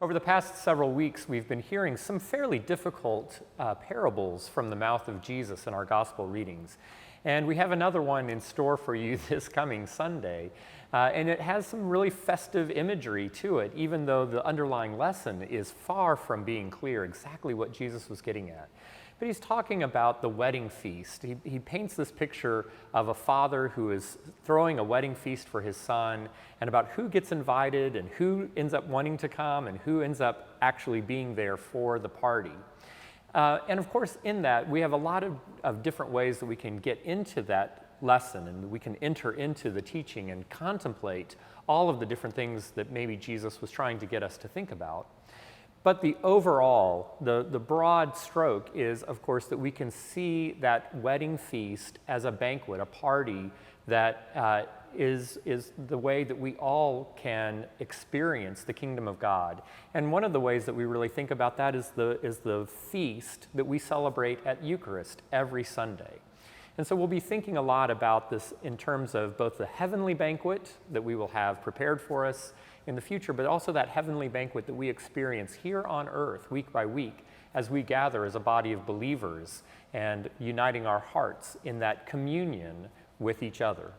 Over the past several weeks, we've been hearing some fairly difficult parables from the mouth of Jesus in our gospel readings. And we have another one in store for you this coming Sunday. And it has some really festive imagery to it, even though the underlying lesson is far from being clear exactly what Jesus was getting at. But he's talking about the wedding feast. He paints this picture of a father who is throwing a wedding feast for his son, and about who gets invited and who ends up wanting to come and who ends up actually being there for the party. And of course, in that, we have a lot of different ways that we can get into that lesson, and we can enter into the teaching and contemplate all of the different things that maybe Jesus was trying to get us to think about. But the overall, the broad stroke is, of course, that we can see that wedding feast as a banquet, a party that is the way that we all can experience the kingdom of God. And one of the ways that we really think about that is the feast that we celebrate at Eucharist every Sunday. And so we'll be thinking a lot about this in terms of both the heavenly banquet that we will have prepared for us in the future, but also that heavenly banquet that we experience here on earth week by week as we gather as a body of believers and uniting our hearts in that communion with each other.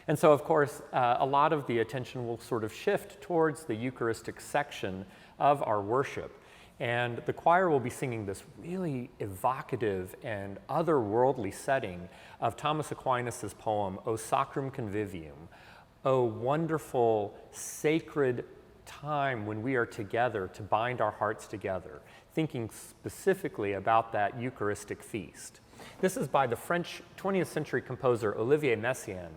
And so, of course, a lot of the attention will sort of shift towards the Eucharistic section of our worship. And the choir will be singing this really evocative and otherworldly setting of Thomas Aquinas' poem, O Sacrum Convivium, O wonderful, sacred time when we are together to bind our hearts together, thinking specifically about that Eucharistic feast. This is by the French 20th century composer Olivier Messiaen.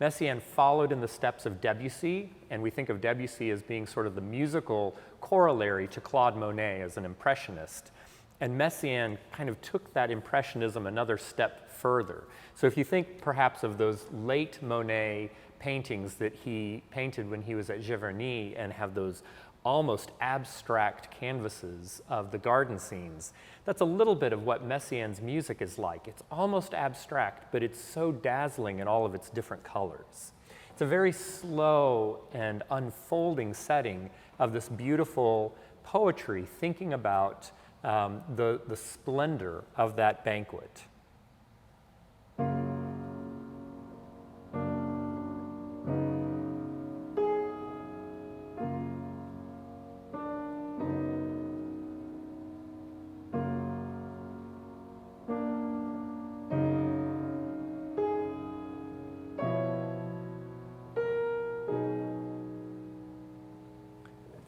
Messiaen followed in the steps of Debussy, and we think of Debussy as being sort of the musical corollary to Claude Monet as an impressionist. And Messiaen kind of took that impressionism another step further. So if you think perhaps of those late Monet paintings that he painted when he was at Giverny and have those almost abstract canvases of the garden scenes, that's a little bit of what Messiaen's music is like. It's almost abstract, but it's so dazzling in all of its different colors. It's a very slow and unfolding setting of this beautiful poetry, thinking about the splendor of that banquet.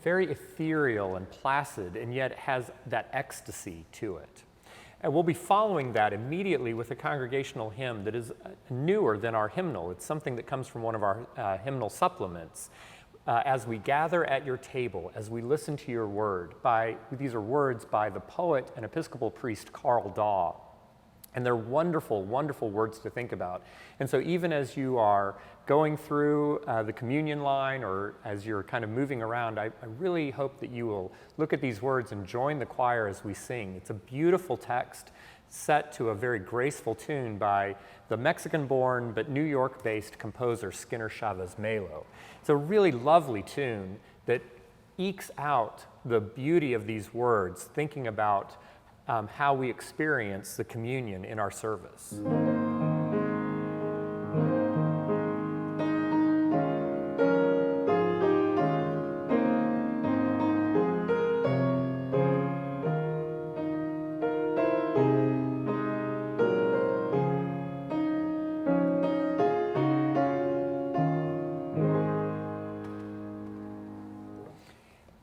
Very ethereal and placid, and yet has that ecstasy to it. And we'll be following that immediately with a congregational hymn that is newer than our hymnal. It's something that comes from one of our hymnal supplements. As we gather at your table, as we listen to your word, these are words by the poet and Episcopal priest Karl Daw. And they're wonderful, wonderful words to think about. And so even as you are going through the communion line, or as you're kind of moving around, I really hope that you will look at these words and join the choir as we sing. It's a beautiful text set to a very graceful tune by the Mexican-born but New York-based composer Skinner Chavez Melo. It's a really lovely tune that ekes out the beauty of these words, thinking about how we experience the communion in our service.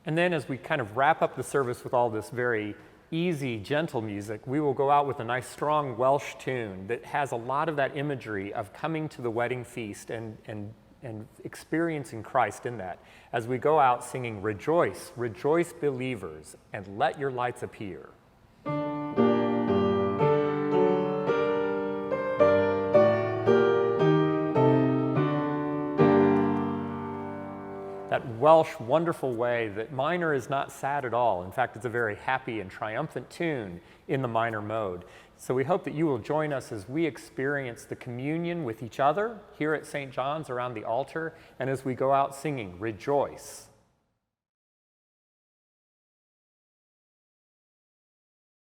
And then as we kind of wrap up the service with all this very easy, gentle music, we will go out with a nice, strong Welsh tune that has a lot of that imagery of coming to the wedding feast and experiencing Christ in that. As we go out singing, Rejoice, rejoice, believers, and let your lights appear. That Welsh wonderful way that minor is not sad at all. In fact, it's a very happy and triumphant tune in the minor mode. So we hope that you will join us as we experience the communion with each other here at St. John's around the altar, and as we go out singing, Rejoice.